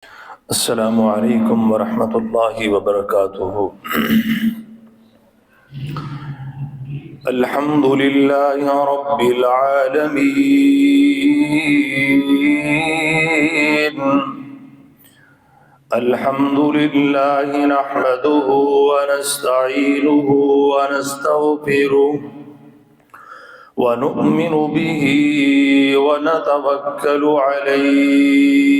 السلام عليكم ورحمة الله وبركاته. الحمد لله رب العالمين. الحمد لله نحمده ونستعينه ونستغفره ونؤمن به ونتوكل عليه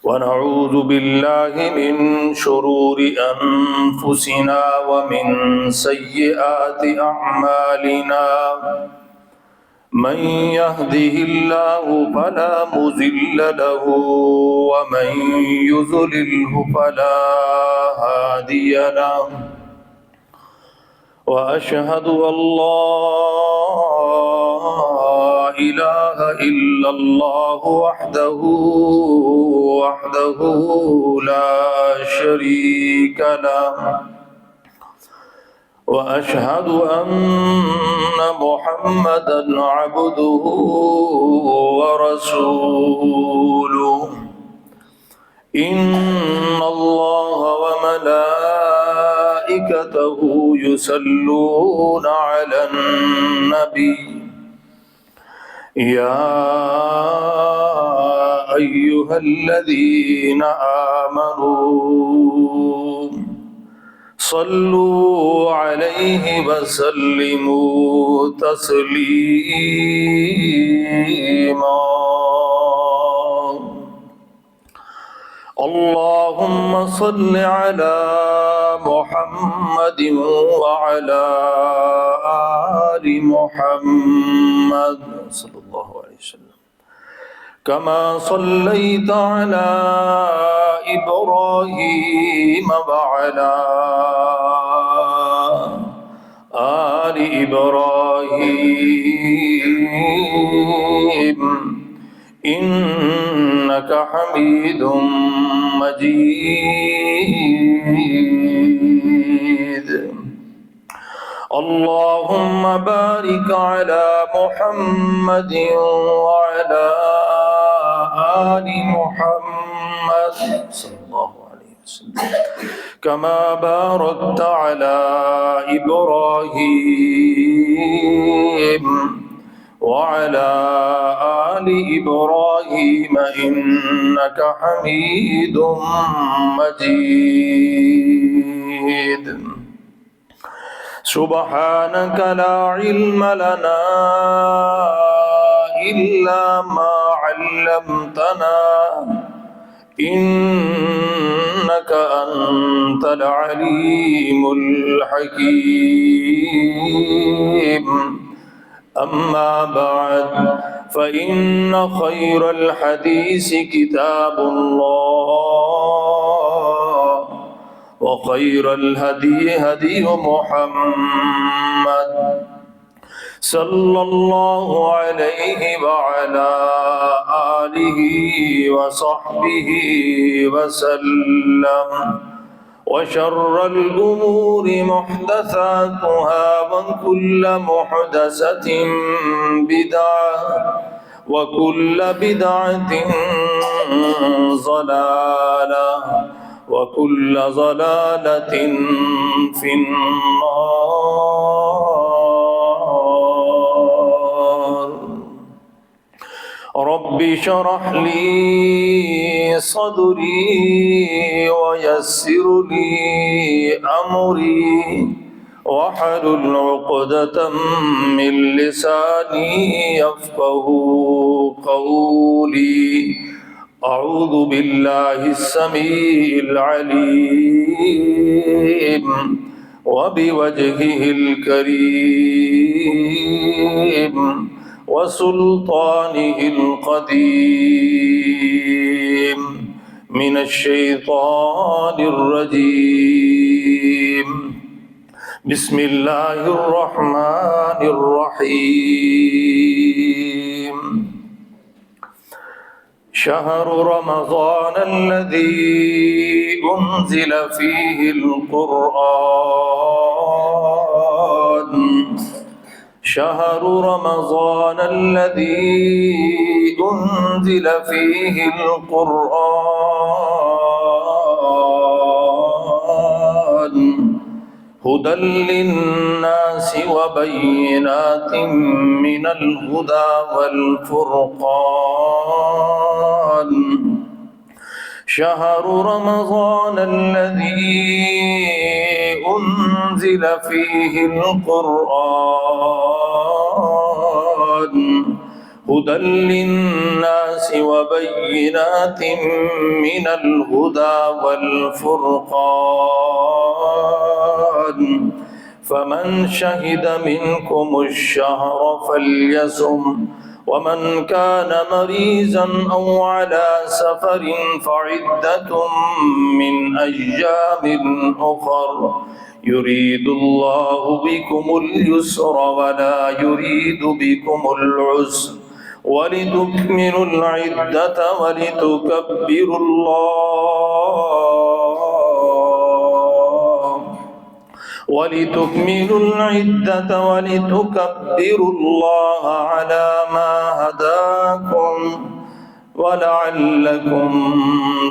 ونعوذ بالله من شرور أنفسنا ومن سيئات أعمالنا. من يهده الله فلا مضل له ومن يضلله فلا هادي له. وأشهد أن لا إله إلا الله وحده لا شريك له. وأشهد أن محمدًا عبده ورسوله. إن الله وملائكته يصلون على النبي. يا أيها الذين آمنوا صلوا عليه وسلموا تسليما. اللهم صل على محمد وعلى آل محمد صلى الله عليه وسلم كما صليت على إبراهيم وعلى آل إبراهيم إنك حميد مجيد. اللهم بارك على محمد وعلى آل محمد صلى الله عليه وسلم كما باركت على إبراهيم وعلى آل إبراهيم إنك حميد مجيد. سبحانك لا علم لنا إلا ما علمتنا إنك أنت العليم الحكيم. أما بعد فإن خير الحديث كتاب الله وخير الهدي هدي محمد صلى الله عليه وعلى آله وصحبه وسلم. وشر الأمور محدثاتها وكل محدثة بدعة وكل بدعة ضلالة وكل ضلالة في النار. رب اشرح لي صدري ويسر لي أمري واحلل عقدة من لساني يفقه قولي. أعوذ بالله السميع العليم وبوجهه الكريم وسلطانه القديم من الشيطان الرجيم. بسم الله الرحمن الرحيم. شهر رمضان الذي أنزل فيه القرآن شهر رمضان الذي أنزل فيه القرآن هدى للناس وبينات من الهدى والفرقان شهر رمضان الذي أنزل فيه القرآن هدى للناس وبينات من الهدى والفرقان فمن شهد منكم الشهر فليصم ومن كان مريضا أو على سفر فعدة من أيام أخر يريد الله بكم اليسر ولا يريد بكم العسر ولتكملوا العدة ولتكبروا الله على ما هداكم ولعلكم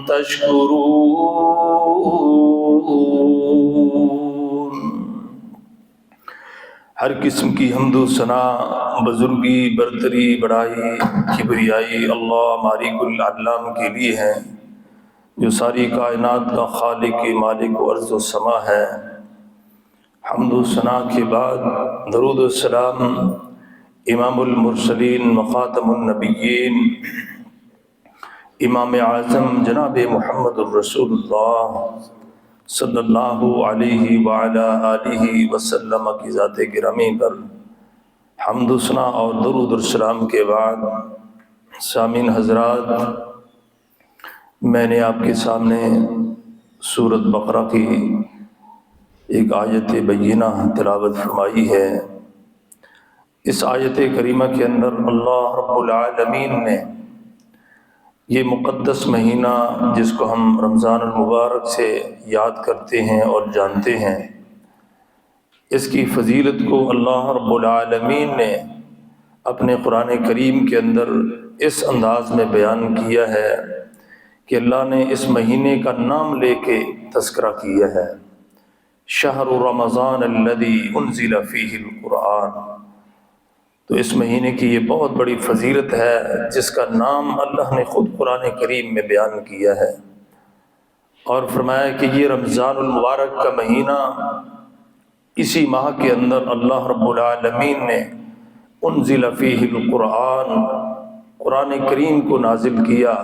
تشكرون۔ ہر قسم کی حمد و ثنا، بزرگی، برتری، بڑائی، کبریائی اللہ مالک العلام کے لیے ہے، جو ساری کائنات کا خالق، مالک و ارض و سما ہے۔ حمد و ثنا کے بعد درود و سلام امام المرسلین وخاتم النبیین امام اعظم جناب محمد الرسول اللہ صلی اللہ علیہ وعلی آلہ وسلم کی ذات گرامی پر حمد و ثنا اور درود و سلام کے بعد سامعین حضرات، میں نے آپ کے سامنے سورۃ بقرہ کی ایک آیت بینہ تلاوت فرمائی ہے۔ اس آیت کریمہ کے اندر اللہ رب العالمین نے یہ مقدس مہینہ جس کو ہم رمضان المبارک سے یاد کرتے ہیں اور جانتے ہیں، اس کی فضیلت کو اللہ رب العالمین نے اپنے قرآن کریم کے اندر اس انداز میں بیان کیا ہے کہ اللہ نے اس مہینے کا نام لے کے تذکرہ کیا ہے، شہر رمضان الذی انزل فیہ القرآن۔ تو اس مہینے کی یہ بہت بڑی فضیلت ہے جس کا نام اللہ نے خود قرآن کریم میں بیان کیا ہے، اور فرمایا کہ یہ رمضان المبارک کا مہینہ، اسی ماہ کے اندر اللہ رب العالمین نے انزل فیہ القرآن، قرآن کریم کو نازل کیا۔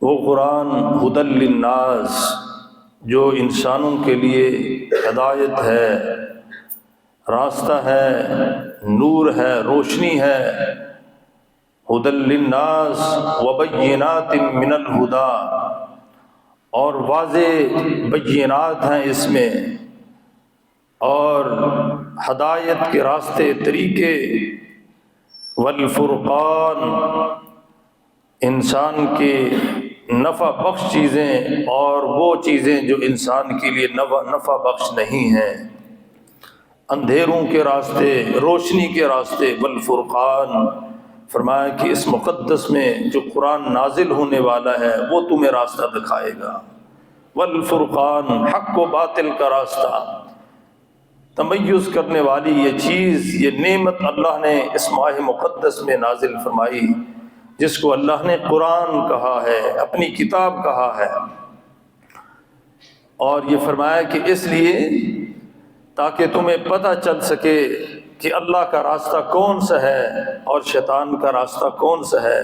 وہ قرآن ہدی للناس، جو انسانوں کے لیے ہدایت ہے، راستہ ہے، نور ہے، روشنی ہے۔ ہدی للناس وبینات من الہدی، اور واضح بینات ہیں اس میں، اور ہدایت کے راستے، طریقے، والفرقان، انسان کے نفع بخش چیزیں اور وہ چیزیں جو انسان کے لیے نفع بخش نہیں ہیں، اندھیروں کے راستے، روشنی کے راستے، والفرقان۔ فرمایا کہ اس مقدس میں جو قرآن نازل ہونے والا ہے وہ تمہیں راستہ دکھائے گا، والفرقان، حق و باطل کا راستہ، تمیز کرنے والی یہ چیز، یہ نعمت اللہ نے اس ماہ مقدس میں نازل فرمائی، جس کو اللہ نے قرآن کہا ہے، اپنی کتاب کہا ہے۔ اور یہ فرمایا کہ اس لیے تاکہ تمہیں پتہ چل سکے کہ اللہ کا راستہ کون سا ہے اور شیطان کا راستہ کون سا ہے۔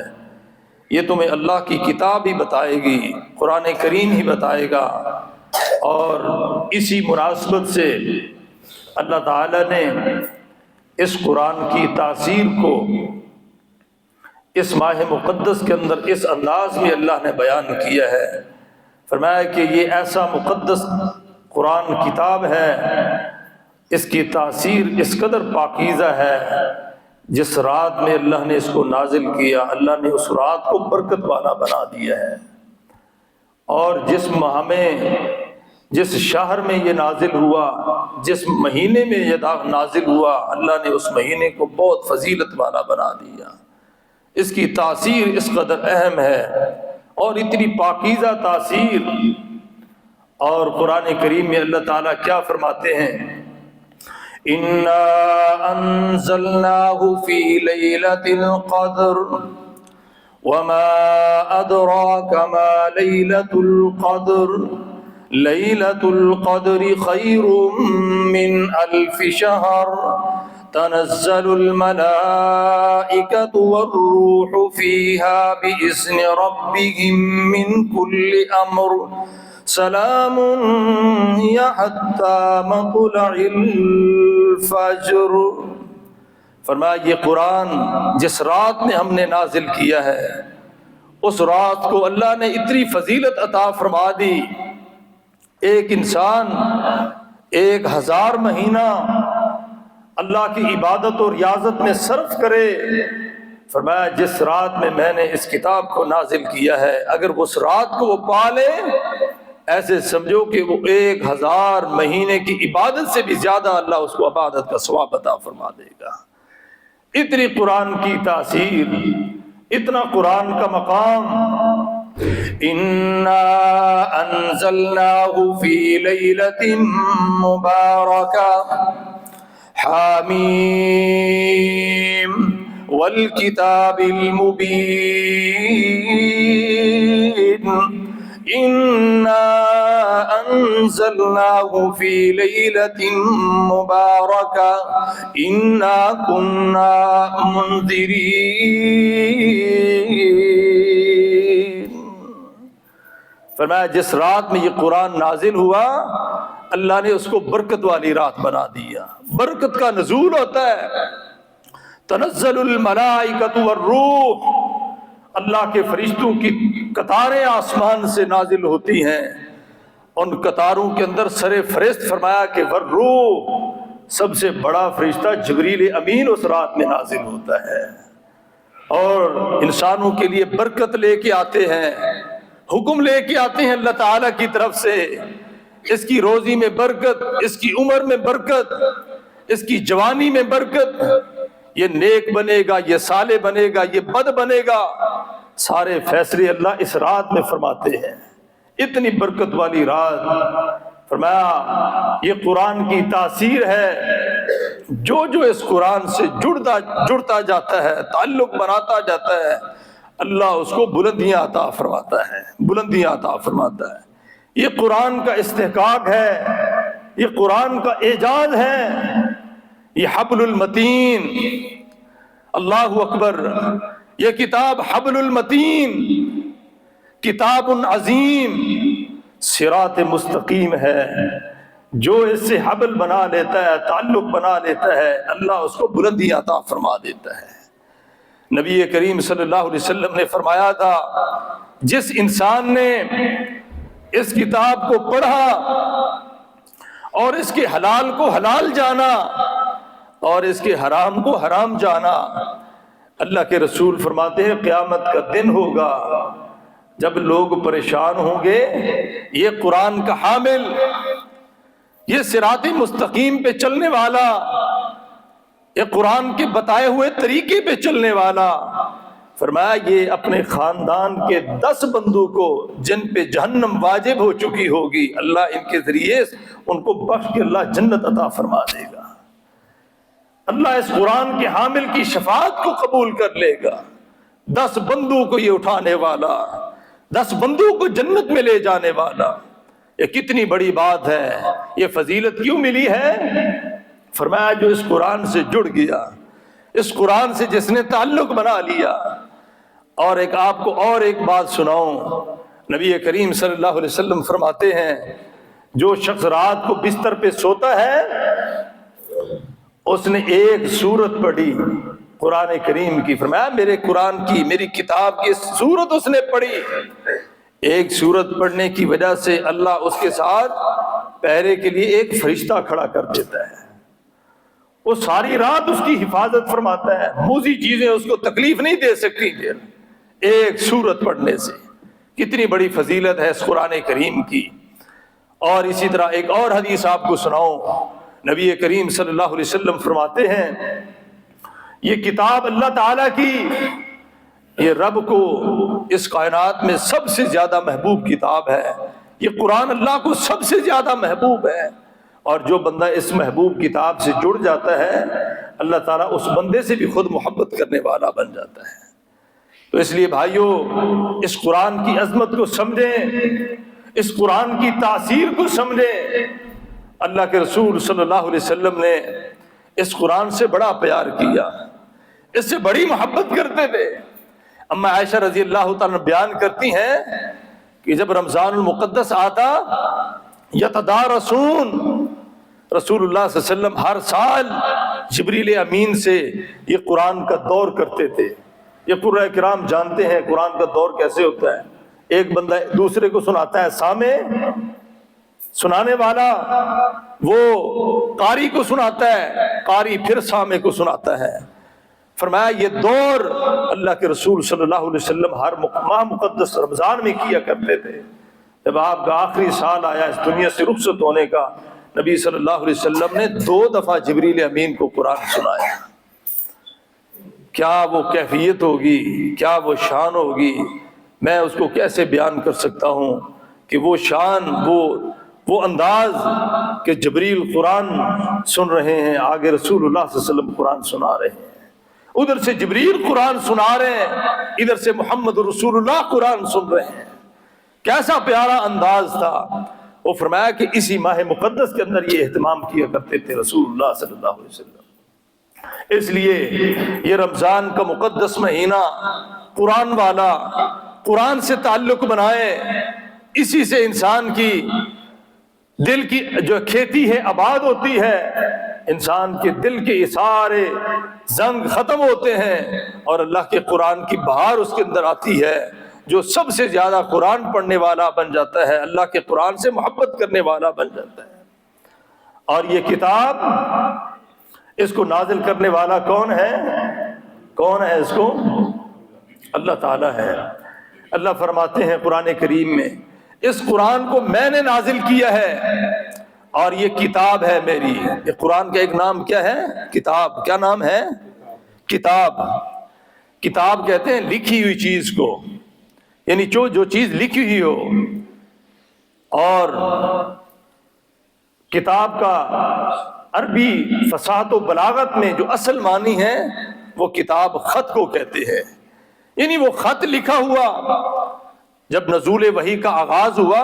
یہ تمہیں اللہ کی کتاب ہی بتائے گی، قرآن کریم ہی بتائے گا۔ اور اسی مناسبت سے اللہ تعالیٰ نے اس قرآن کی تاثیر کو اس ماہ مقدس کے اندر اس انداز میں اللہ نے بیان کیا ہے۔ فرمایا کہ یہ ایسا مقدس قرآن کتاب ہے، اس کی تاثیر اس قدر پاکیزہ ہے، جس رات میں اللہ نے اس کو نازل کیا، اللہ نے اس رات کو برکت والا بنا دیا ہے۔ اور جس ماہ میں جس شہر میں یہ نازل ہوا، جس مہینے میں یہ نازل ہوا، اللہ نے اس مہینے کو بہت فضیلت والا بنا دیا۔ اس کی تاثیر اس قدر اہم ہے اور اتنی پاکیزہ تاثیر۔ اور قرآن کریم میں اللہ تعالیٰ کیا فرماتے ہیں؟ اِنَّا أَنزَلْنَاهُ فِي لَيْلَةِ الْقَدْرِ وَمَا أَدْرَاكَ مَا لَيْلَةُ الْقَدْرِ لَيْلَةُ الْقَدْرِ خَيْرٌ مِّنْ أَلْفِ شَهْرٍ تَنَزَّلُ الْمَلَائِكَةُ وَالرُّوحُ فِيهَا بِإِذْنِ رَبِّهِم مِّنْ كُلِّ أَمْرٍ سلام ہی حتی مطلع الفجر۔ فرمایا یہ قرآن جس رات میں ہم نے نازل کیا ہے، اس رات کو اللہ نے اتنی فضیلت عطا فرما دی، ایک انسان 1000 مہینہ اللہ کی عبادت اور ریاضت میں صرف کرے۔ فرمایا جس رات میں نے اس کتاب کو نازل کیا ہے، اگر اس رات کو وہ پالے، ایسے سمجھو کہ وہ 1000 مہینے کی عبادت سے بھی زیادہ اللہ اس کو عبادت کا ثواب عطا فرما دے گا۔ اتنی قرآن کی تاثیر، اتنا قرآن کا مقام۔ اِنَّا أَنزَلْنَاهُ فِي لَيْلَةٍ مُبَارَكَةٍ حَمِيمٍ وَالْكِتَابِ الْمُبِينِ اِنَّا أَنزَلْنَاهُ فِي لَيْلَةٍ مُبَارَكَةٍ اِنَّا كُنَّا مُنذِرِينَ۔ فرمایا جس رات میں یہ قرآن نازل ہوا، اللہ نے اس کو برکت والی رات بنا دیا۔ برکت کا نزول ہوتا ہے، تنزل الملائکۃ والروح، اللہ کے فرشتوں کی قطاریں آسمان سے نازل ہوتی ہیں، ان قطاروں کے اندر سر فرشت فرمایا کہ والروح، سب سے بڑا فرشتہ جبریل امین اس رات میں نازل ہوتا ہے، اور انسانوں کے لیے برکت لے کے آتے ہیں، حکم لے کے آتے ہیں اللہ تعالیٰ کی طرف سے۔ اس کی روزی میں برکت، اس کی عمر میں برکت، اس کی جوانی میں برکت، یہ نیک بنے گا، یہ صالح بنے گا، یہ بد بنے گا، سارے فیصلے اللہ اس رات میں فرماتے ہیں۔ اتنی برکت والی رات، فرمایا یہ قرآن کی تاثیر ہے، جو اس قرآن سے جڑتا جاتا ہے، تعلق بناتا جاتا ہے، اللہ اس کو بلندیاں عطا فرماتا ہے، بلندیاں عطا فرماتا ہے۔ یہ قرآن کا استحقاق ہے، یہ قرآن کا اعجاز ہے، یہ حبل المتین، اللہ اکبر، یہ کتاب حبل المتین، کتاب عظیم، صراط مستقیم ہے۔ جو اس سے حبل بنا لیتا ہے، تعلق بنا لیتا ہے، اللہ اس کو بلندی عطا فرما دیتا ہے۔ نبی کریم صلی اللہ علیہ وسلم نے فرمایا تھا، جس انسان نے اس کتاب کو پڑھا اور اس کے حلال کو حلال جانا اور اس کے حرام کو حرام جانا، اللہ کے رسول فرماتے ہیں قیامت کا دن ہوگا جب لوگ پریشان ہوں گے، یہ قرآن کا حامل، یہ صراط مستقیم پہ چلنے والا، یہ قرآن کے بتائے ہوئے طریقے پہ چلنے والا، فرمایا یہ اپنے خاندان کے 10 بندوں کو جن پہ جہنم واجب ہو چکی ہوگی، اللہ ان کے ذریعے ان کو بخش کے اللہ جنت عطا فرما دے گا۔ اللہ اس قرآن کے حامل کی شفاعت کو قبول کر لے گا۔ 10 بندوں کو یہ اٹھانے والا، 10 بندوں کو جنت میں لے جانے والا، یہ کتنی بڑی بات ہے۔ یہ فضیلت کیوں ملی ہے؟ فرمایا جو اس قرآن سے جڑ گیا، اس قرآن سے جس نے تعلق بنا لیا۔ اور آپ کو اور ایک بات سناؤں، نبی کریم صلی اللہ علیہ وسلم فرماتے ہیں جو شخص رات کو بستر پہ سوتا ہے، اس نے ایک سورت پڑھی قرآن کریم کی، فرمایا میرے قرآن کی، میری کتاب کی سورت اس نے پڑھی، ایک سورت پڑھنے کی وجہ سے اللہ اس کے ساتھ پہرے کے لیے ایک فرشتہ کھڑا کر دیتا ہے، وہ ساری رات اس کی حفاظت فرماتا ہے، موذی چیزیں اس کو تکلیف نہیں دے سکتی پھر ایک سورت پڑھنے سے۔ کتنی بڑی فضیلت ہے اس قرآن کریم کی۔ اور اسی طرح ایک اور حدیث آپ کو سناؤں، نبی کریم صلی اللہ علیہ وسلم فرماتے ہیں یہ کتاب اللہ تعالیٰ کی، یہ رب کو اس کائنات میں سب سے زیادہ محبوب کتاب ہے، یہ قرآن اللہ کو سب سے زیادہ محبوب ہے، اور جو بندہ اس محبوب کتاب سے جڑ جاتا ہے اللہ تعالیٰ اس بندے سے بھی خود محبت کرنے والا بن جاتا ہے۔ تو اس لیے بھائیوں اس قرآن کی عظمت کو سمجھیں، اس قرآن کی تاثیر کو سمجھیں۔ اللہ کے رسول صلی اللہ علیہ وسلم نے اس قرآن سے بڑا پیار کیا، اس سے بڑی محبت کرتے تھے۔ اما عائشہ رضی اللہ تعالیٰ بیان کرتی ہیں کہ جب رمضان المقدس آتا یتدارسون، رسول اللہ صلی اللہ علیہ وسلم ہر سال جبریل امین سے یہ قرآن کا دور کرتے تھے۔ یہ قرآن کرام جانتے ہیں قرآن کا دور کیسے ہوتا ہے، ایک بندہ دوسرے کو سناتا ہے، سامع سنانے والا وہ قاری کو سناتا ہے، قاری پھر سامع کو سناتا ہے۔ فرمایا یہ دور اللہ کے رسول صلی اللہ علیہ وسلم ہر ماہ مقدس رمضان میں کیا کرتے تھے۔ جب آپ کا آخری سال آیا اس دنیا سے رخصت ہونے کا، نبی صلی اللہ علیہ وسلم نے 2 دفعہ جبریل امین کو قرآن سنایا۔ کیا وہ کیفیت ہوگی، کیا وہ شان ہوگی، میں اس کو کیسے بیان کر سکتا ہوں کہ وہ شان، وہ انداز کہ جبریل قرآن سن رہے ہیں، آگے رسول اللہ صلی اللہ علیہ وسلم قرآن سنا رہے ہیں، ادھر سے جبریل قرآن سنا رہے ہیں، ادھر سے محمد رسول اللہ قرآن سن رہے ہیں۔ کیسا پیارا انداز تھا۔ وہ فرمایا کہ اسی ماہ مقدس کے اندر یہ اہتمام کیا کرتے تھے رسول اللہ صلی اللہ علیہ وسلم۔ اس لیے یہ رمضان کا مقدس مہینہ قرآن والا، قرآن سے تعلق بنائے، اسی سے انسان کی دل کی جو کھیتی ہے آباد ہوتی ہے، انسان کے دل کے سارے زنگ ختم ہوتے ہیں اور اللہ کے قرآن کی بہار اس کے اندر آتی ہے۔ جو سب سے زیادہ قرآن پڑھنے والا بن جاتا ہے، اللہ کے قرآن سے محبت کرنے والا بن جاتا ہے۔ اور یہ کتاب، اس کو نازل کرنے والا کون ہے؟ کون ہے اس کو؟ اللہ تعالیٰ ہے۔ اللہ فرماتے ہیں قرآن کریم میں، اس قرآن کو میں نے نازل کیا ہے اور یہ کتاب ہے میری۔ یہ قرآن کا ایک نام کیا ہے؟ کتاب۔ کیا نام ہے؟ کتاب۔ کتاب کہتے ہیں لکھی ہوئی چیز کو، یعنی جو چیز لکھی ہوئی ہو۔ اور کتاب کا عربی فصاحت و بلاغت میں جو اصل معنی ہے وہ کتاب خط کو کہتے ہیں، یعنی وہ خط لکھا ہوا۔ جب نزول وحی کا آغاز ہوا،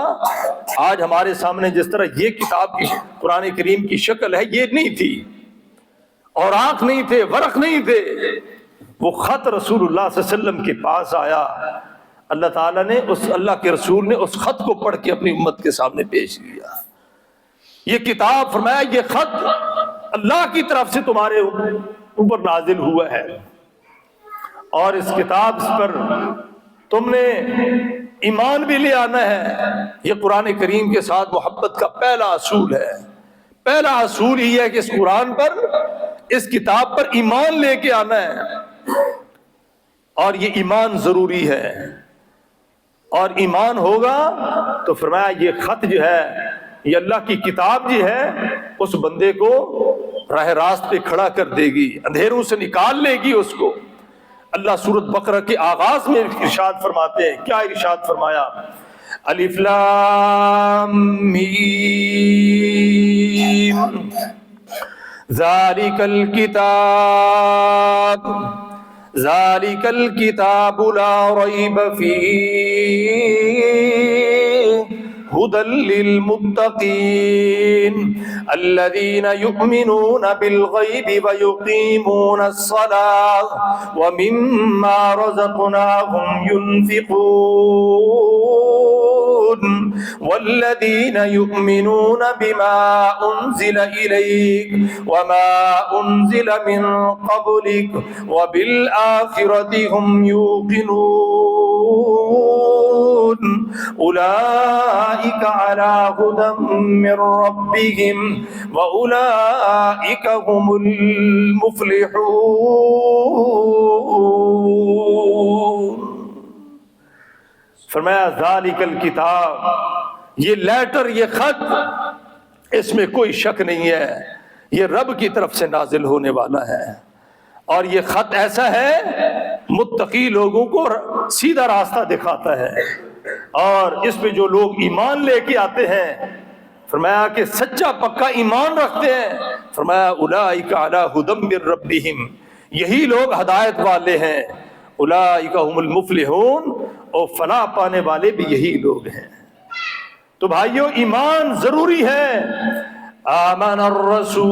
آج ہمارے سامنے جس طرح یہ کتاب کی قرآن کریم کی شکل ہے، یہ نہیں تھی، اور آنکھ نہیں تھے، ورق نہیں تھے۔ وہ خط رسول اللہ صلی اللہ علیہ وسلم کے پاس آیا، اللہ تعالیٰ نے اللہ کے رسول نے اس خط کو پڑھ کے اپنی امت کے سامنے پیش کیا۔ یہ کتاب، فرمایا یہ خط اللہ کی طرف سے تمہارے اوپر نازل ہوا ہے، اور اس کتاب پر تم نے ایمان بھی لے آنا ہے۔ یہ قرآن کریم کے ساتھ محبت کا پہلا اصول ہے۔ پہلا اصول ہی ہے کہ اس قرآن پر، اس کتاب پر ایمان لے کے آنا ہے، اور یہ ایمان ضروری ہے۔ اور ایمان ہوگا تو فرمایا یہ خط جو ہے، یہ اللہ کی کتاب جو ہے، اس بندے کو راہ راست پہ کھڑا کر دے گی، اندھیروں سے نکال لے گی اس کو۔ اللہ سورۃ بقرہ کے آغاز میں ارشاد فرماتے ہیں، کیا ارشاد فرمایا؟ الف لام میم ذالک الکتاب لا ریب فیہ هدى للمتقين الذين يؤمنون بالغيب ويقيمون الصلاة ومما رزقناهم ينفقون والذين يؤمنون بما أنزل إليك وما أنزل من قبلك وبالآخرة هم يوقنون أولئك على هدى من ربهم وأولئك هم المفلحون۔ فرمایا ذالک الکتاب، یہ لیٹر، یہ خط، اس میں کوئی شک نہیں ہے، یہ رب کی طرف سے نازل ہونے والا ہے، اور یہ خط ایسا ہے متقی لوگوں کو سیدھا راستہ دکھاتا ہے، اور اس پہ جو لوگ ایمان لے کے آتے ہیں، فرمایا کہ سچا پکا ایمان رکھتے ہیں، فرمایا اولئک علی ھدی من ربہم، یہی لوگ ہدایت والے ہیں، اولئک ھم المفلحون، اور فلاح پانے والے بھی یہی لوگ ہیں۔ تو بھائیو ایمان ضروری ہے۔ آمن الرسول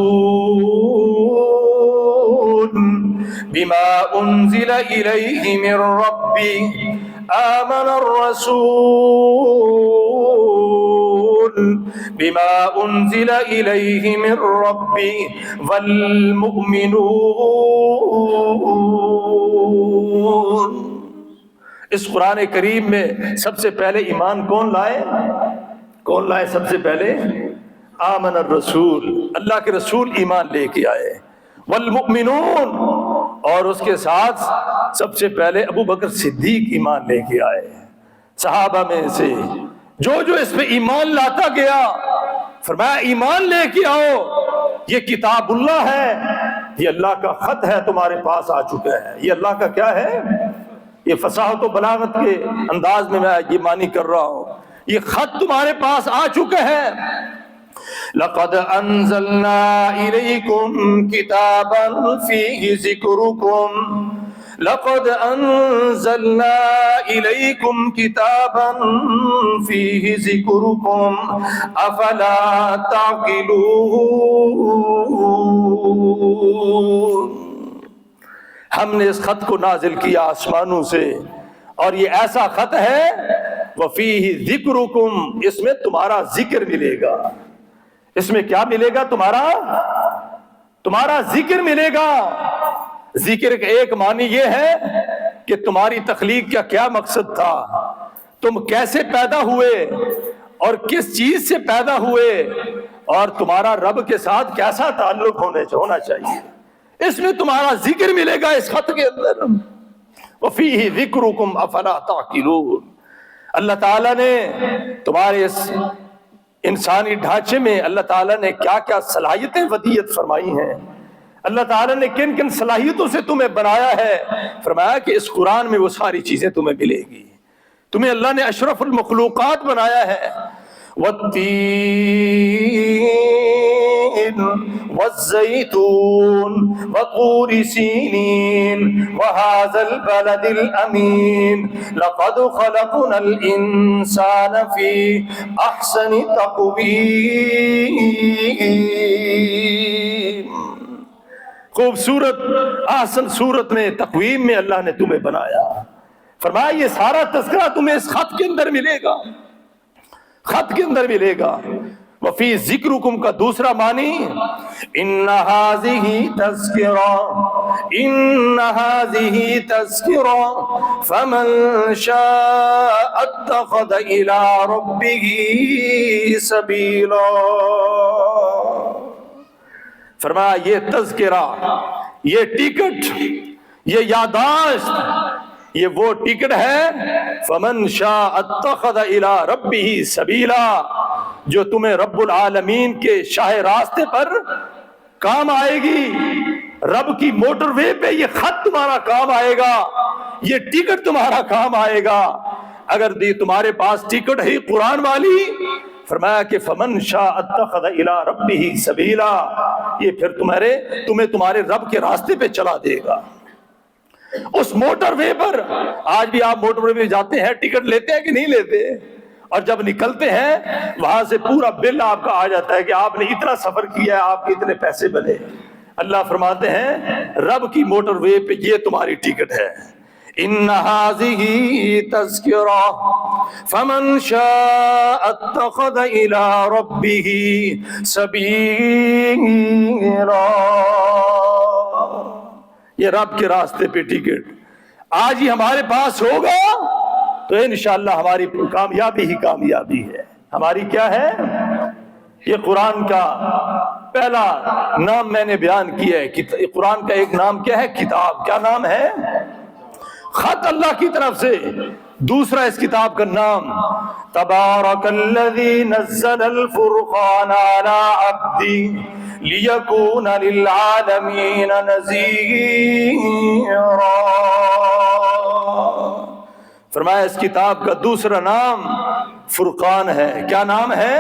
بما انزل الیہ من ربی، آمن الرسول بما انزل الیہ من ربی والمؤمنون۔ اس قرآن کریم میں سب سے پہلے ایمان کون لائے؟ کون لائے سب سے پہلے؟ آمن الرسول، اللہ کے رسول ایمان لے کے آئے، والمؤمنون، اور اس کے ساتھ سب سے پہلے ابو بکر صدیق ایمان لے کے آئے۔ صحابہ میں سے جو اس پہ ایمان لاتا گیا، فرمایا ایمان لے کے آؤ، یہ کتاب اللہ ہے، یہ اللہ کا خط ہے، تمہارے پاس آ چکا ہے۔ یہ اللہ کا کیا ہے؟ یہ فصاحت و بلاغت کے انداز میں یہ معنی کر رہا ہوں، یہ خط تمہارے پاس آ چکا ہے۔ لقد انزلنا الیکم کتابا فیہ ذکرکم، لقد انزلنا الیکم کتابا فیہ ذکرکم افلا تعقلون۔ ہم نے اس خط کو نازل کیا آسمانوں سے، اور یہ ایسا خط ہے وَفِيهِ ذِكْرُكُمْ، اس میں تمہارا ذکر ملے گا۔ اس میں کیا ملے گا؟ تمہارا ذکر ملے گا۔ ذکر کا ایک معنی یہ ہے کہ تمہاری تخلیق کا کیا مقصد تھا، تم کیسے پیدا ہوئے اور کس چیز سے پیدا ہوئے، اور تمہارا رب کے ساتھ کیسا تعلق ہونا چاہیے، اس میں تمہارا ذکر ملے گا اس خط کے اندر۔ وَفِيهِ ذِكْرُكُمْ أَفَلَا تَعْقِلُونَ۔ اللہ تعالیٰ نے تمہارے اس انسانی ڈھانچے میں اللہ تعالیٰ نے کیا کیا صلاحیتیں ودیت فرمائی ہیں، اللہ تعالیٰ نے کن کن صلاحیتوں سے تمہیں بنایا ہے، فرمایا کہ اس قرآن میں وہ ساری چیزیں تمہیں ملے گی۔ تمہیں اللہ نے اشرف المخلوقات بنایا ہے، والتین والزیتون وطور سینین وہذا البلد الامین لقد خلقنا الانسان فی احسن تقویم۔ خوبصورت احسن صورت میں، تقویم میں اللہ نے تمہیں بنایا۔ فرمایا یہ سارا تذکرہ تمہیں اس خط کے اندر ملے گا، خط کے اندر ملے گا۔ وفی ذکرکم کا دوسرا معنی ان هذه تذکرہ فمن شاء اتخذ الى ربه سبیلا۔ فرمایا یہ تذکرہ، یہ ٹکٹ، یہ یادداشت، یہ وہ ٹکٹ ہے فمن شاء اتخذ الى ربہ سبیلا، جو تمہیں رب العالمین کے شاہ راستے پر کام آئے گی۔ رب کی موٹر وے پہ یہ خط تمہارا کام آئے گا، یہ ٹکٹ تمہارا کام آئے گا۔ اگر تمہارے پاس ٹکٹ ہے قرآن والی، فرمایا کہ فمن شاء اتخذ الى ربہ سبیلا، یہ پھر تمہیں تمہارے رب کے راستے پہ چلا دے گا۔ اس موٹر وے پر، آج بھی آپ موٹر وے پہ جاتے ہیں، ٹکٹ لیتے ہیں کہ نہیں لیتے؟ اور جب نکلتے ہیں وہاں سے پورا بل آپ کا آ جاتا ہے کہ آپ نے اتنا سفر کیا ہے، آپ کے اتنے پیسے بنے۔ اللہ فرماتے ہیں رب کی موٹر وے پہ یہ تمہاری ٹکٹ ہے۔ ان هذه تذکرہ فمن شاء اتخذ الى ربه سبیلا۔ یہ رب کے راستے پہ ٹکٹ آج ہی ہمارے پاس ہوگا تو انشاءاللہ ہماری کامیابی ہی کامیابی ہے۔ ہماری کیا ہے؟ یہ قرآن کا پہلا نام میں نے بیان کیا ہے۔ قرآن کا ایک نام کیا ہے؟ کتاب۔ کیا نام ہے؟ خط اللہ کی طرف سے دوسرا اس کتاب کا نام تبارک الذی نزل الفرقان علی عبدی لیکون للعالمین نذیرا۔ فرمایا اس کتاب کا دوسرا نام فرقان ہے۔ کیا نام ہے؟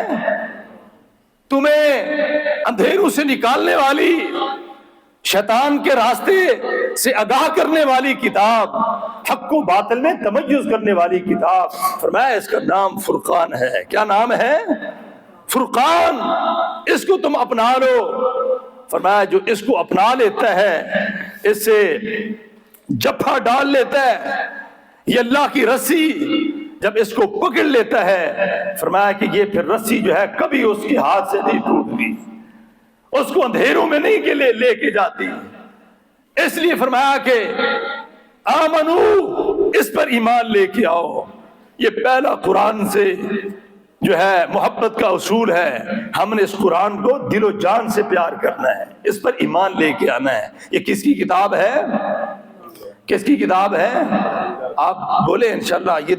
تمہیں اندھیروں سے نکالنے والی، شیطان کے راستے سے آگاہ کرنے والی کتاب، حق و باطل میں تمیز کرنے والی کتاب۔ فرمایا اس کا نام فرقان ہے۔ کیا نام ہے؟ فرقان۔ اس کو تم اپنا لو۔ فرمایا جو اس کو اپنا لیتا ہے، اس سے جپھا ڈال لیتا ہے، یہ اللہ کی رسی جب اس کو پکڑ لیتا ہے، فرمایا کہ یہ پھر رسی جو ہے کبھی اس کے ہاتھ سے نہیں ٹوٹتی، اس کو اندھیروں میں نہیں کہ لے کے جاتی۔ اس لیے فرمایا کہ آمنو، اس پر ایمان لے کے آؤ۔ یہ پہلا قرآن سے جو ہے محبت کا اصول ہے، ہم نے اس قرآن کو دل و جان سے پیار کرنا ہے، اس پر ایمان لے کے آنا ہے۔ یہ کس کی کتاب ہے؟ کس کی کتاب ہے؟ آپ بولے انشاءاللہ۔ یہ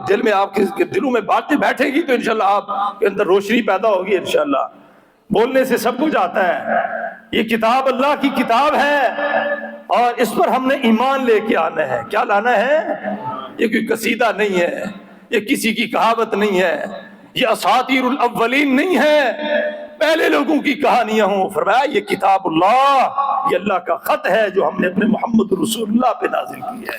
دل میں آپ کے دلوں میں باتیں بیٹھے گی تو انشاءاللہ آپ کے اندر روشنی پیدا ہوگی انشاءاللہ۔ بولنے سے سب کچھ آتا ہے۔ یہ کتاب اللہ کی کتاب ہے اور اس پر ہم نے ایمان لے کے آنا ہے۔ کیا لانا ہے؟ یہ کوئی قصیدہ نہیں ہے، یہ کسی کی کہاوت نہیں ہے، یہ اساطیر الاولین نہیں ہے، پہلے لوگوں کی کہانیاں ہوں۔ فرمایا یہ کتاب اللہ، یہ اللہ کا خط ہے جو ہم نے اپنے محمد رسول اللہ پہ نازل کیا ہے۔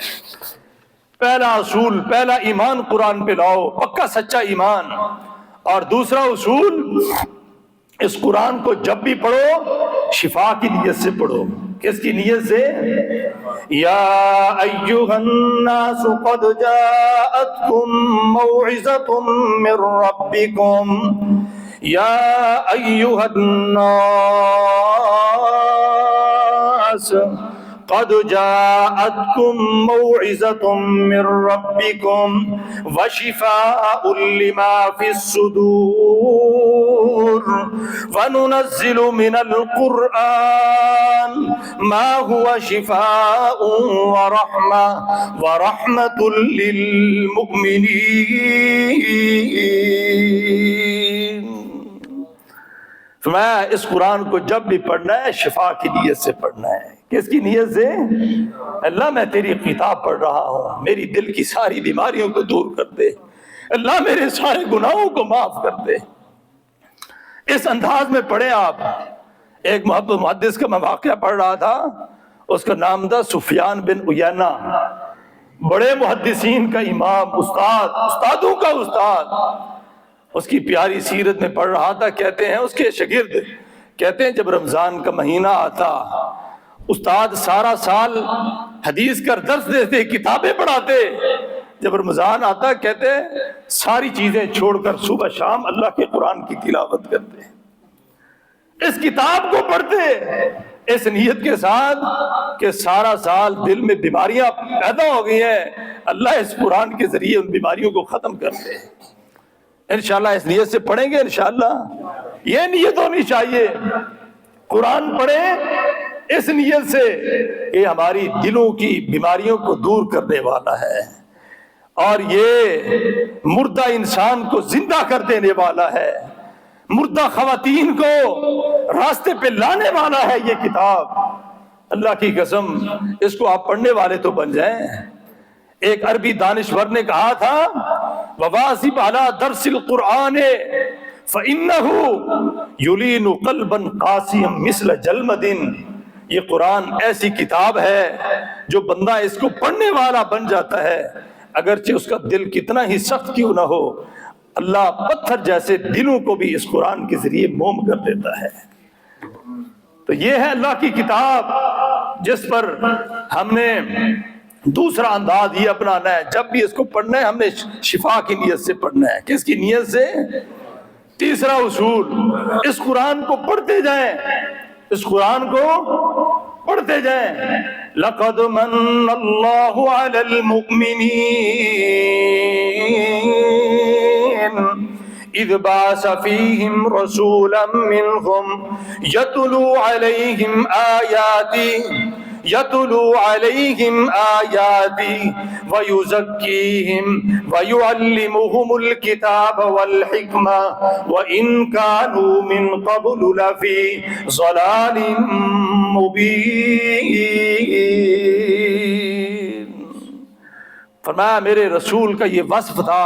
پہلا اصول، پہلا ایمان قرآن پہ لاؤ، پکا سچا ایمان۔ اور دوسرا اصول، اس قرآن کو جب بھی پڑھو شفا کی نیت سے پڑھو۔ کس کی نیت سے؟ یا ایھا الناس قد جاءتکم موعظۃ من ربکم، یا ایھا الناس قد جاءتکم موعظۃ من ربکم وشفاء لما فی الصدور وننزل من القرآن ما هو شفاء ورحمة للمؤمنین۔ فرمایا اس قرآن کو جب بھی پڑھنا ہے شفا کی نیت سے پڑھنا ہے۔ کس کی نیت سے؟ اللہ میں تیری کتاب پڑھ رہا ہوں، میری دل کی ساری بیماریوں کو دور کر دے، اللہ میرے سارے گناہوں کو معاف کر دے۔ اس انداز میں پڑھیں آپ۔ ایک محدث کا میں واقعہ پڑھ رہا تھا، اس کا نام تھا سفیان بن عیینہ، بڑے محدثین کا امام، استاد، استادوں کا استاد۔ اس کی پیاری سیرت میں پڑھ رہا تھا، کہتے ہیں اس کے شاگرد کہتے ہیں جب رمضان کا مہینہ آتا استاد سارا سال حدیث کا درس دیتے، کتابیں پڑھاتے، جب رمضان آتا کہتے ساری چیزیں چھوڑ کر صبح شام اللہ کے قرآن کی تلاوت کرتے، اس کتاب کو پڑھتے اس نیت کے ساتھ کہ سارا سال دل میں بیماریاں پیدا ہو گئی ہیں، اللہ اس قرآن کے ذریعے ان بیماریوں کو ختم کرتے ہیں۔ انشاءاللہ اس نیت سے پڑھیں گے انشاءاللہ۔ یہ نیت ہونی چاہیے، قرآن پڑھیں اس نیت سے کہ ہماری دلوں کی بیماریوں کو دور کرنے والا ہے اور یہ مردہ انسان کو زندہ کر دینے والا ہے، مردہ خواتین کو راستے پہ لانے والا ہے یہ کتاب۔ اللہ کی قسم اس کو آپ پڑھنے والے تو بن جائیں۔ ایک عربی دانشور نے کہا تھا وواظب علی درس القرآن فإنہ یلین قلبا قاسیا مثل جلمد۔ یہ قرآن ایسی کتاب ہے جو بندہ اس کو پڑھنے والا بن جاتا ہے، اگرچہ اس کا دل کتنا ہی سخت کیوں نہ ہو، اللہ پتھر جیسے دلوں کو بھی اس قرآن کے ذریعے موم کر دیتا ہے۔ تو یہ ہے اللہ کی کتاب جس پر ہم نے دوسرا انداز یہ اپنانا ہے، جب بھی اس کو پڑھنا ہے ہم نے شفا کی نیت سے پڑھنا ہے۔ کس کی نیت سے؟ تیسرا اصول، اس قرآن کو پڑھتے جائیں، اس قرآن کو پڑھتے جائیں۔ لَقَدْ مَنَّ اللَّهُ عَلَى الْمُؤْمِنِينَ اِذْ بَعَثَ فِيهِمْ رَسُولًا مِّنْهُمْ يَتْلُو عَلَيْهِمْ آيَاتِهِ یتلو علیہم آیاتی ویزکیہم ویعلمہم الکتاب والحکمہ وإن كانوا من قبل لفی ضلال مبین۔ فرمایا میرے رسول کا یہ وصف تھا،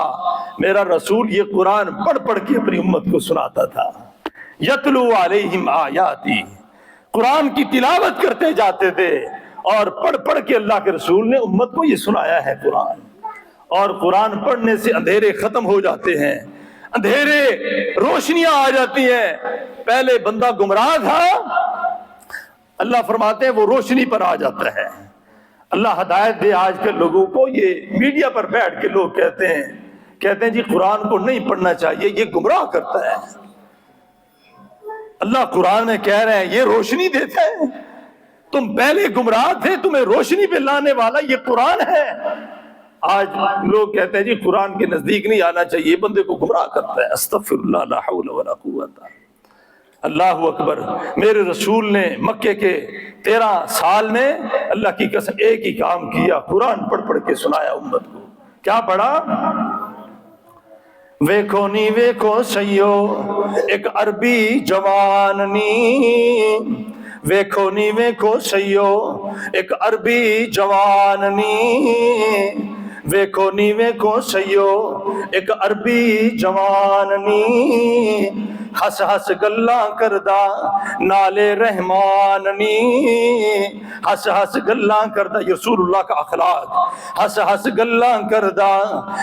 میرا رسول یہ قرآن پڑھ پڑھ کے اپنی امت کو سناتا تھا۔ یتلو علیہم آیاتی، قرآن کی تلاوت کرتے جاتے تھے اور پڑھ پڑھ کے اللہ کے رسول نے امت کو یہ سنایا ہے قرآن۔ اور قرآن پڑھنے سے اندھیرے ختم ہو جاتے ہیں، اندھیرے روشنیاں آ جاتی ہیں۔ پہلے بندہ گمراہ تھا، اللہ فرماتے ہیں وہ روشنی پر آ جاتا ہے۔ اللہ ہدایت دے آج کے لوگوں کو۔ یہ میڈیا پر بیٹھ کے لوگ کہتے ہیں جی قرآن کو نہیں پڑھنا چاہیے، یہ گمراہ کرتا ہے۔ اللہ قرآن میں کہہ رہے ہیں یہ روشنی دیتا ہے، تم پہلے گمراہ تھے، تمہیں روشنی پہ لانے والا یہ قرآن ہے۔ آج لوگ کہتے ہیں جی قرآن کے نزدیک نہیں آنا چاہیے، بندے کو گمراہ کرتا ہے۔ استغفر اللہ، لا حول ولا قوت۔ اللہ اکبر۔ میرے رسول نے مکے کے 13 سال میں اللہ کی قسم ایک ہی کام کیا، قرآن پڑھ پڑھ کے سنایا امت کو۔ کیا پڑھا؟ ویکھو نی ویکھو سیو ایک عربی جوان نی، ویکھو نی ویکھو سیو ایک عربی جوان نی، ویکھو نی ویکھو سیو ایک عربی جوان نی، ہس ہس گلاں کردہ نالے رحمان نی، ہس ہس گلاں کردہ، یہ رسول اللہ کا اخلاق، ہس ہس گلاں کردہ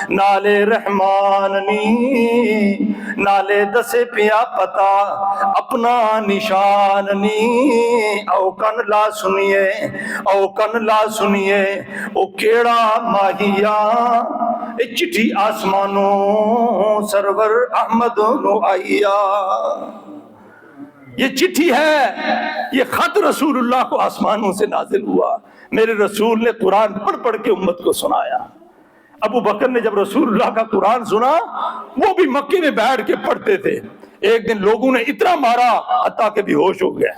نالے رحمان نی، نالے دسے پیا پتا اپنا نشان نی، او کن لا سنیے، او کن لا سنیے، او کیڑا ماہیا اے چٹھی آسمانوں سرور احمد نو آئیا۔ یہ چٹھی ہے، یہ خط رسول اللہ کو آسمانوں سے نازل ہوا۔ میرے رسول نے قرآن پڑھ پڑھ کے امت کو سنایا۔ ابو بکر نے جب رسول اللہ کا قرآن سنا، وہ بھی مکے میں بیٹھ کے پڑھتے تھے۔ ایک دن لوگوں نے اتنا مارا حتیٰ کہ بے ہوش ہو گئے۔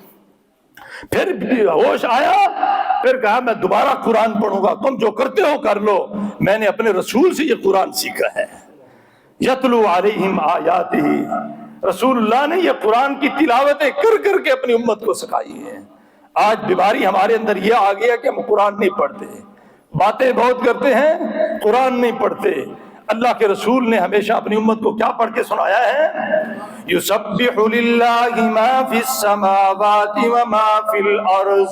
پھر ہوش آیا، پھر کہا میں دوبارہ قرآن پڑھوں گا، تم جو کرتے ہو کر لو، میں نے اپنے رسول سے یہ قرآن سیکھا ہے۔ یتلو علیہم آیاتہ، رسول اللہ نے یہ قرآن کی تلاوتیں کر کر کے اپنی امت کو سکھائی ہیں۔ آج بیماری ہمارے اندر یہ آ گیا کہ ہم قرآن نہیں پڑھتے، باتیں بہت کرتے ہیں، قرآن نہیں پڑھتے۔ اللہ کے رسول نے ہمیشہ اپنی امت کو کیا پڑھ کے سنایا ہے؟ یسبح للہ ما فی السماوات وما فی الارض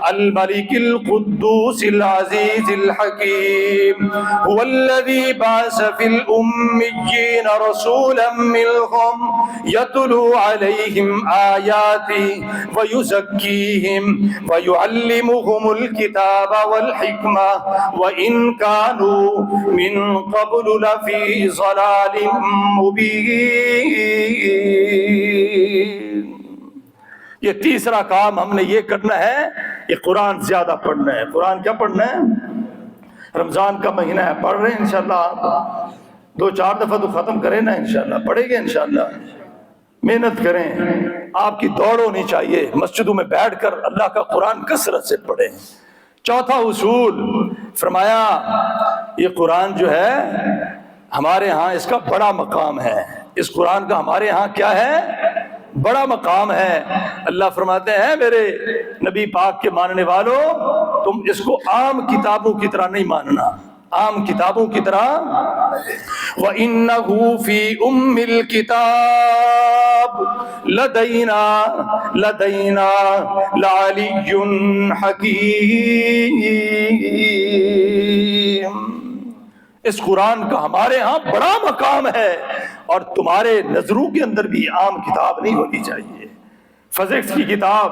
الملک القدوس العزیز الحکیم هو الذی بعث فی الامیین رسولا منہم یتلو علیہم آیاتی ویزکیہم ویعلمہم الکتاب والحکمہ وإن كانوا من قبل لفی ضلال مبین۔ یہ تیسرا کام ہم نے یہ کرنا ہے، یہ قرآن زیادہ پڑھنا ہے۔ قرآن کیا پڑھنا ہے؟ رمضان کا مہینہ ہے، پڑھ رہے ہیں انشاءاللہ، 2-4 دفعہ تو ختم کریں نا انشاءاللہ، پڑھیں گے انشاءاللہ، محنت کریں۔ آپ کی دوڑ ہونی چاہیے، مسجدوں میں بیٹھ کر اللہ کا قرآن کثرت سے پڑھیں۔ چوتھا اصول فرمایا، یہ قرآن جو ہے ہمارے ہاں اس کا بڑا مقام ہے۔ اس قرآن کا ہمارے ہاں کیا ہے؟ بڑا مقام ہے۔ اللہ فرماتے ہیں میرے نبی پاک کے ماننے والوں، تم اس کو عام کتابوں کی طرح نہیں ماننا، عام کتابوں کی طرح۔ وَإِنَّهُ فِي أُمِّ الْكِتَابِ لَدَيْنَا لَعَلِيٌّ حَكِيمٌ۔ اس قرآن کا ہمارے ہاں بڑا مقام ہے، اور تمہارے نظروں کے اندر بھی عام کتاب نہیں ہونی چاہیے۔ فزکس کی کتاب،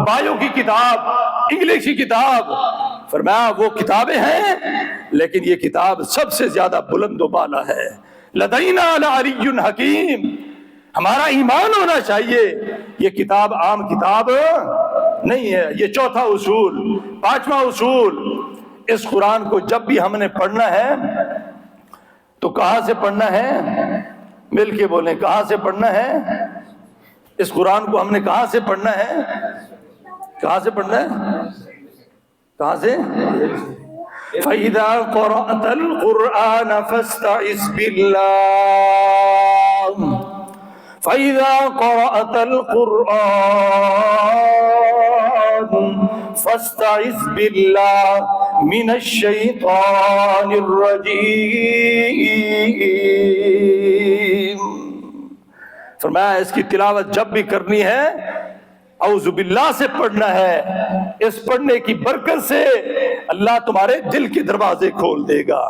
بایو کی کتاب، انگلش کی کتاب، فرمایا وہ کتابیں ہیں لیکن یہ کتاب سب سے زیادہ بلند و بالا ہے۔ لدینا لعلی حکیم، ہمارا ایمان ہونا چاہیے، یہ کتاب عام کتاب نہیں ہے۔ یہ چوتھا اصول۔ پانچواں اصول، اس قرآن کو جب بھی ہم نے پڑھنا ہے تو کہاں سے پڑھنا ہے؟ مل کے بولیں، کہاں سے پڑھنا ہے؟ اس قرآن کو ہم نے کہاں سے پڑھنا ہے؟ کہاں سے پڑھنا ہے؟ کہاں سے؟ فَإِذَا قَرَأْتَ الْقُرْآنَ فَاسْتَعِذْ بِاللَّهِ فَإِذَا قَرَأْتَ الْقُرْآنَ فَاسْتَعِذْ بِاللَّهِ مِنَ الشَّيْطَانِ الرَّجِيمِ۔ فرمایا اس کی تلاوت جب بھی کرنی ہے اعوذ باللہ سے پڑھنا ہے، اس پڑھنے کی برکت سے اللہ تمہارے دل کے دروازے کھول دے گا،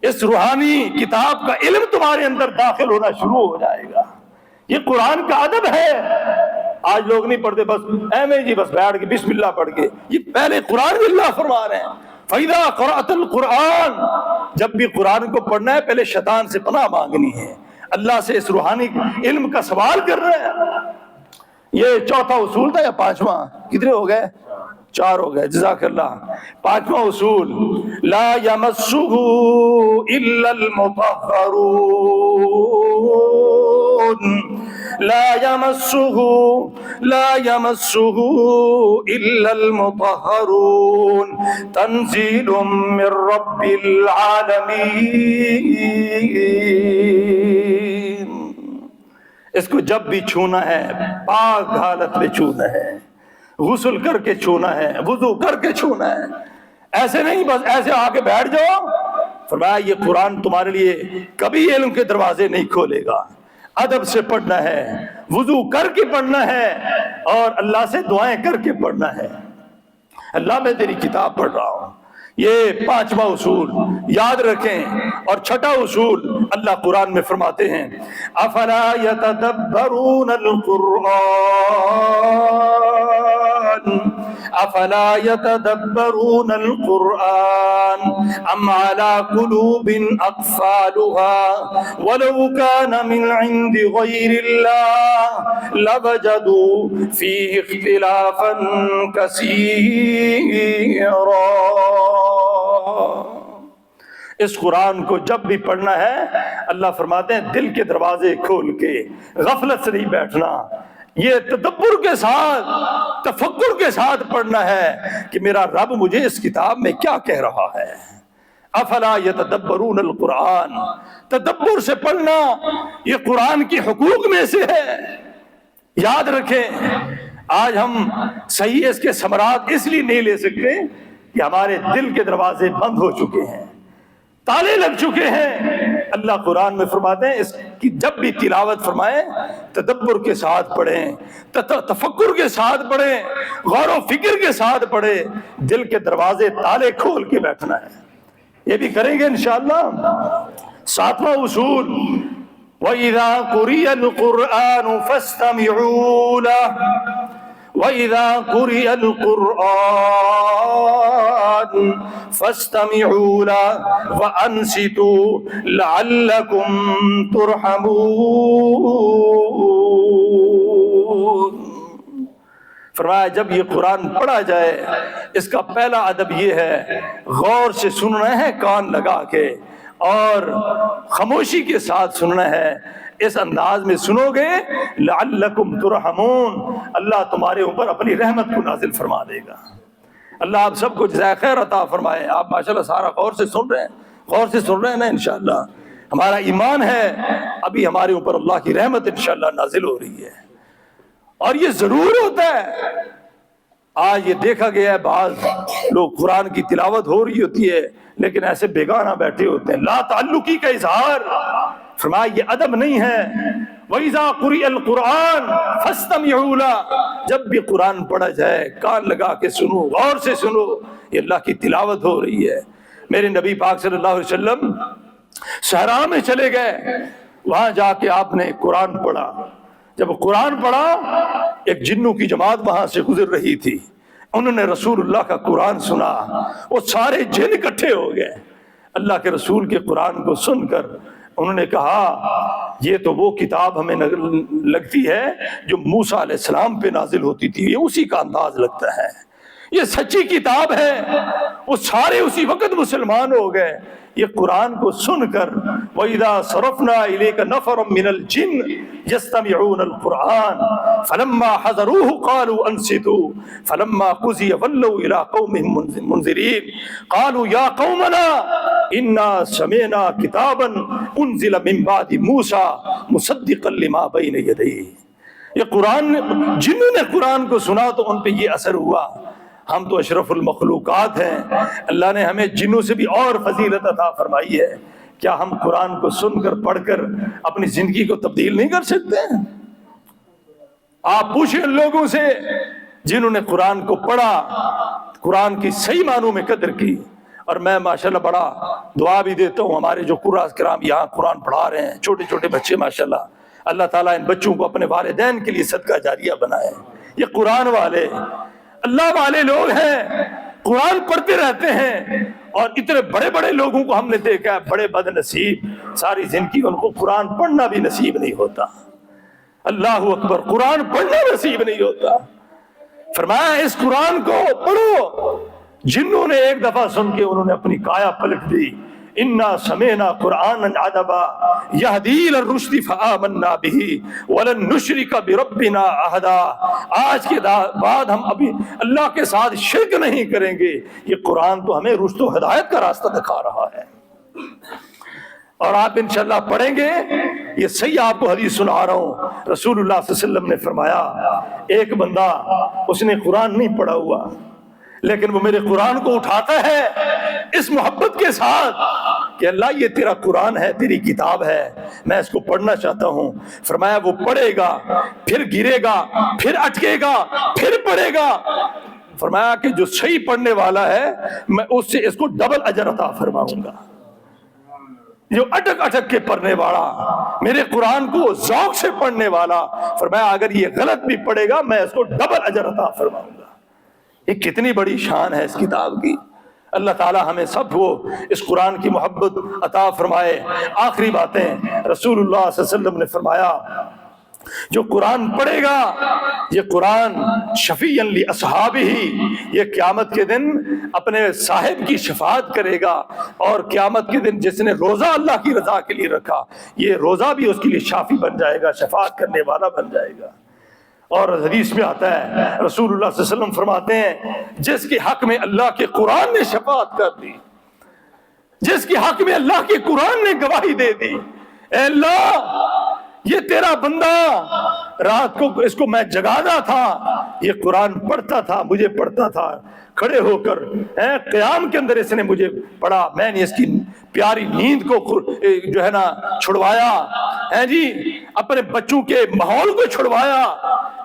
اس روحانی کتاب کا علم تمہارے اندر داخل ہونا شروع ہو جائے گا۔ یہ قرآن کا ادب ہے۔ آج لوگ نہیں پڑھتے، بس ایویں جی بس بیٹھ کے بسم اللہ پڑھ کے، یہ پہلے قرآن میں اللہ فرما رہے ہیں فَإِذَا قَرَأْتَ الْقُرْآنَ، جب بھی قرآن کو پڑھنا ہے پہلے شیطان سے پناہ مانگنی ہے، اللہ سے اس روحانی علم کا سوال کر رہے ہیں۔ یہ چوتھا اصول تھا یا پانچواں؟ کتنے ہو گئے؟ 4 ہو گئے، جزاک اللہ۔ پانچواں اصول، لا یمسہ الا المطہرون، لا یمسہ الا المطہرون، تنزیل من رب العالمین۔ اس کو جب بھی چھونا ہے پاک حالت میں چھونا ہے، غسل کر کے چھونا ہے، وضو کر کے چھونا ہے، ایسے نہیں بس ایسے آ کے بیٹھ جاؤ۔ فرمایا یہ قرآن تمہارے لیے کبھی علم کے دروازے نہیں کھولے گا، ادب سے پڑھنا ہے، وضو کر کے پڑھنا ہے اور اللہ سے دعائیں کر کے پڑھنا ہے۔ اللہ میں تیری کتاب پڑھ رہا ہوں، یہ پانچواں اصول یاد رکھیں۔ اور چھٹا اصول اللہ قرآن میں فرماتے ہیں افلا یتدبرون القرآن افلا یتدبرون القرآن ام علی قلوب اقفالها ولو كان من عند غیر اللہ لوجدوا فیہ اختلافا کثیرا۔ اس قرآن کو جب بھی پڑھنا ہے اللہ فرماتے ہیں دل کے دروازے کھول کے، غفلت سے نہیں بیٹھنا، یہ تدبر کے ساتھ تفکر کے ساتھ پڑھنا ہے کہ میرا رب مجھے اس کتاب میں کیا کہہ رہا ہے۔ افلا یتدبرون القرآن، تدبر سے پڑھنا یہ قرآن کی حقوق میں سے ہے، یاد رکھیں۔ آج ہم صحیح اس کے ثمرات اس لیے نہیں لے سکتے کہ ہمارے دل کے دروازے بند ہو چکے ہیں، تالے لگ چکے ہیں۔ اللہ قرآن میں فرماتے ہیں اس کی جب بھی تلاوت فرمائیں تدبر کے ساتھ پڑھیں، تفکر کے ساتھ پڑھیں، غور و فکر کے ساتھ پڑھیں، دل کے دروازے تالے کھول کے بیٹھنا ہے۔ یہ بھی کریں گے انشاءاللہ۔ ساتواں اصول وَإِذَا قُرِئَ الْقُرْآنُ فَاسْتَمِعُوا لَهُ وَإِذَا قُرِئَ الْقُرْآنُ فَاسْتَمِعُوا لَهُ وَأَنصِتُوا لَعَلَّكُمْ تُرْحَمُونَ۔ فرمایا جب یہ قرآن پڑھا جائے اس کا پہلا ادب یہ ہے غور سے سننا ہے، کان لگا کے، اور خاموشی کے ساتھ سننا ہے۔ اس انداز میں سنو گے لعلکم ترحمون، اللہ تمہارے اوپر اپنی رحمت کو نازل فرما دے گا۔ اللہ آپ سب کو جزائے خیر عطا فرمائے۔ آپ ماشاءاللہ سارا غور سے سن رہے ہیں، غور سے سن رہے ہیں نا؟ انشاءاللہ ہمارا ایمان ہے ابھی ہمارے اوپر اللہ کی رحمت انشاءاللہ نازل ہو رہی ہے، اور یہ ضرور ہوتا ہے۔ آج یہ دیکھا گیا ہے بعض لوگ قرآن کی تلاوت ہو رہی ہوتی ہے لیکن ایسے بیگانہ بیٹھے ہوتے ہیں، لا تعلقی کا اظہار۔ فرمایا یہ ادب نہیں ہے۔ وَإِذَا قُرِئَ الْقُرْآنُ فَاسْتَمِعُوا لَهُ، جب بھی قرآن پڑھا جائے کان لگا کے سنو، غور سے سنو، یہ اللہ کی تلاوت ہو رہی ہے۔ میرے نبی پاک صلی اللہ علیہ وسلم صحرا میں چلے گئے، وہاں جا کے آپ نے قرآن پڑھا۔ جب قرآن پڑھا ایک جنوں کی جماعت وہاں سے گزر رہی تھی، انہوں نے رسول اللہ کا قرآن سنا، وہ سارے جن اکٹھے ہو گئے۔ اللہ کے رسول کے قرآن کو سن کر انہوں نے کہا یہ تو وہ کتاب ہمیں لگتی ہے جو موسیٰ علیہ السلام پہ نازل ہوتی تھی، یہ اسی کا انداز لگتا ہے، یہ سچی کتاب ہے، وہ سارے اسی وقت مسلمان ہو گئے۔ یہ قرآن کو سن کر وَإِذَا صَرَفْنَا إِلَيْكَ نَفَرًا مِّنَ الْجِنِّ يَسْتَمِعُونَ الْقُرْآنَ فَلَمَّا حَضَرُوهُ قَالُوا أَنصِتُوا فَلَمَّا قُضِيَ وَلَّوْا إِلَىٰ قَوْمِهِم مُنذِرِينَ قَالُوا يَا قَوْمَنَا إِنَّا سَمِعْنَا كِتَابًا أُنزِلَ مِن بَعْدِ مُوسَىٰ مُصَدِّقًا لِمَا بَيْنَ يَدَيْهِ۔ یہ قرآن، جنہوں نے قرآن کو سنا تو ان پہ یہ اثر ہوا۔ ہم تو اشرف المخلوقات ہیں، اللہ نے ہمیں جنوں سے بھی اور فضیلت عطا فرمائی ہے، کیا ہم قرآن کو سن کر پڑھ کر اپنی زندگی کو تبدیل نہیں کر سکتے ہیں؟ آپ پوچھیں ان لوگوں سے جنہوں نے قرآن کو پڑھا، قرآن کی صحیح معنوں میں قدر کی۔ اور میں ماشاءاللہ بڑا دعا بھی دیتا ہوں، ہمارے جو قرآن کرام یہاں قرآن پڑھا رہے ہیں، چھوٹے چھوٹے بچے ماشاءاللہ، اللہ تعالیٰ ان بچوں کو اپنے والدین کے لیے صدقہ جاریہ بنائے۔ یہ قرآن والے اللہ والے لوگ ہیں، قرآن پڑھتے رہتے ہیں، اور اتنے بڑے بڑے لوگوں کو ہم نے دیکھا ہے بڑے بد نصیب، ساری زندگی ان کو قرآن پڑھنا بھی نصیب نہیں ہوتا۔ اللہ اکبر، قرآن پڑھنا نصیب نہیں ہوتا۔ فرمایا اس قرآن کو پڑھو۔ جنہوں نے ایک دفعہ سن کے انہوں نے اپنی کایا پلٹ دی۔ انا سمعنا قرآنا عجبا یہدی الی الرشد فآمنا به ولن نشرک بربنا احدا۔ آج کے بعد ہم ابھی اللہ کے ساتھ شرک نہیں کریں گے۔ یہ قرآن تو ہمیں رشد و ہدایت کا راستہ دکھا رہا ہے، اور آپ انشاءاللہ پڑھیں گے۔ یہ صحیح آپ کو حدیث سنا رہا ہوں، رسول اللہ صلی اللہ علیہ وسلم نے فرمایا ایک بندہ، اس نے قرآن نہیں پڑھا ہوا لیکن وہ میرے قرآن کو اٹھاتا ہے اس محبت کے ساتھ کہ اللہ یہ تیرا قرآن ہے، تیری کتاب ہے، میں اس کو پڑھنا چاہتا ہوں۔ فرمایا وہ پڑھے گا، پھر گرے گا، پھر اٹکے گا، پھر پڑھے گا۔ فرمایا کہ جو صحیح پڑھنے والا ہے میں اس سے اس کو ڈبل اجر عطا فرماؤں گا۔ جو اٹک اٹک کے پڑھنے والا، میرے قرآن کو ذوق سے پڑھنے والا، فرمایا اگر یہ غلط بھی پڑھے گا میں اس کو ڈبل اجر عطا فرماؤں گا۔ یہ کتنی بڑی شان ہے اس کتاب کی۔ اللہ تعالی ہمیں سب کو اس قرآن کی محبت عطا فرمائے۔ آخری باتیں، رسول اللہ صلی اللہ علیہ وسلم نے فرمایا جو قرآن پڑھے گا، یہ قرآن شفیعا لاصحابہ، یہ قیامت کے دن اپنے صاحب کی شفاعت کرے گا، اور قیامت کے دن جس نے روزہ اللہ کی رضا کے لیے رکھا، یہ روزہ بھی اس کے لیے شافی بن جائے گا، شفاعت کرنے والا بن جائے گا۔ اور حدیث میں آتا ہے رسول اللہ صلی اللہ علیہ وسلم فرماتے ہیں جس کے حق میں اللہ کے قرآن نے شفاعت کر دی، جس کے حق میں اللہ کے قرآن نے گواہی دے دی، اے اللہ یہ تیرا بندہ رات کو اس کو میں جگانا تھا، یہ قرآن پڑھتا تھا، مجھے پڑھتا تھا، کھڑے ہو کر قیام کے اندر اس نے مجھے پڑھا، میں نے اس کی پیاری نیند کو جو ہے نا چھڑوایا ہے جی، اپنے بچوں کے ماحول کو چھڑوایا،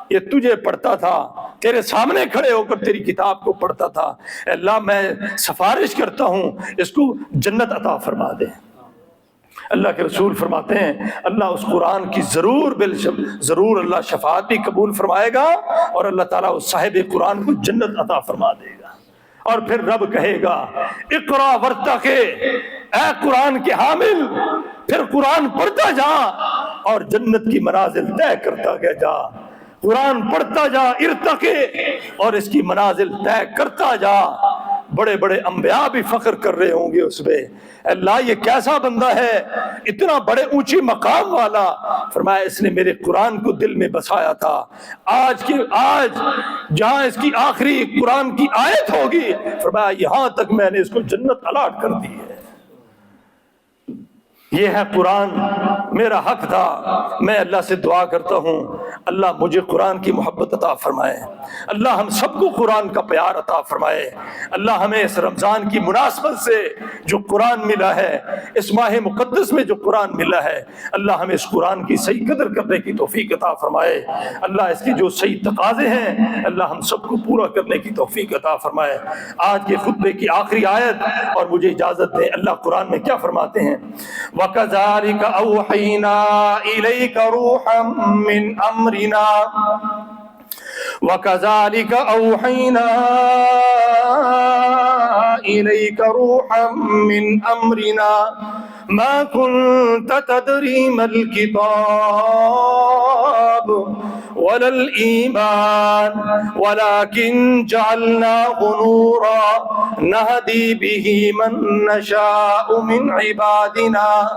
یہ تجھے پڑھتا تھا، تیرے سامنے کھڑے ہو کر تیری کتاب کو پڑھتا تھا۔ اے اللہ میں سفارش کرتا ہوں اس کو جنت عطا فرما دے۔ اللہ کے رسول فرماتے ہیں اللہ اس قرآن کی ضرور اللہ شفاعت بھی قبول فرمائے گا، اور اللہ تعالیٰ اس صاحب قرآن کو جنت عطا فرما دے گا۔ اور پھر رب کہے گا اقرا ورتقِ، اے قرآن کے حامل پھر قرآن پڑھتا جا اور جنت کی منازل طے کرتا گیا جا، قرآن پڑھتا جا، ارتقِ، اور اس کی منازل طے کرتا جا۔ بڑے بڑے انبیاء بھی فخر کر رہے ہوں گے اس پہ، اللہ یہ کیسا بندہ ہے اتنا بڑے اونچی مقام والا۔ فرمایا اس نے میرے قرآن کو دل میں بسایا تھا، آج جہاں اس کی آخری قرآن کی آیت ہوگی، فرمایا یہاں تک میں نے اس کو جنت الاٹ کر دی ہے۔ یہ ہے قرآن، میرا حق تھا۔ میں اللہ سے دعا کرتا ہوں اللہ مجھے قرآن کی محبت عطا فرمائے، اللہ ہم سب کو قرآن کا پیار عطا فرمائے، اللہ ہمیں اس رمضان کی مناسبت سے جو قرآن ملا ہے، اس ماہ مقدس میں جو قرآن ملا ہے، اللہ ہمیں اس قرآن کی صحیح قدر کرنے کی توفیق عطا فرمائے، اللہ اس کی جو صحیح تقاضے ہیں اللہ ہم سب کو پورا کرنے کی توفیق عطا فرمائے۔ آج کے خطبے کی آخری آیت، اور مجھے اجازت دیں، اللہ قرآن میں کیا فرماتے ہیں؟ وَكَذَلِكَ أَوْحَيْنَا إِلَيْكَ رُوحًا مِّنْ أَمْرِنَا وَكَذَلِكَ أَوْحَيْنَا إِلَيْكَ رُوحًا مِّنْ أَمْرِنَا ما كنت تدري ما الكتاب ولا الإيمان ولكن جعلناه نورا نهدي به من نشاء من عبادنا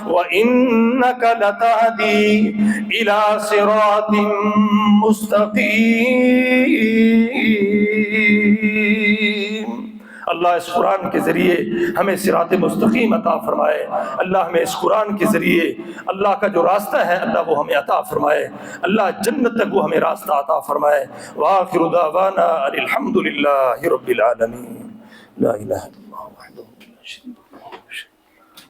وإنك لتهدي إلى صراط مستقيم. اللہ اس قرآن کے ذریعے ہمیں صراط مستقیم عطا فرمائے. اللہ ہمیں اس قرآن کے ذریعے اللہ کا جو راستہ ہے اللہ وہ ہمیں عطا فرمائے. اللہ جنت تک وہ ہمیں راستہ عطا فرمائے. وآخر دعوانا الحمد للہ رب العالمین. لا الہ الا اللہ وحدہ لا شریک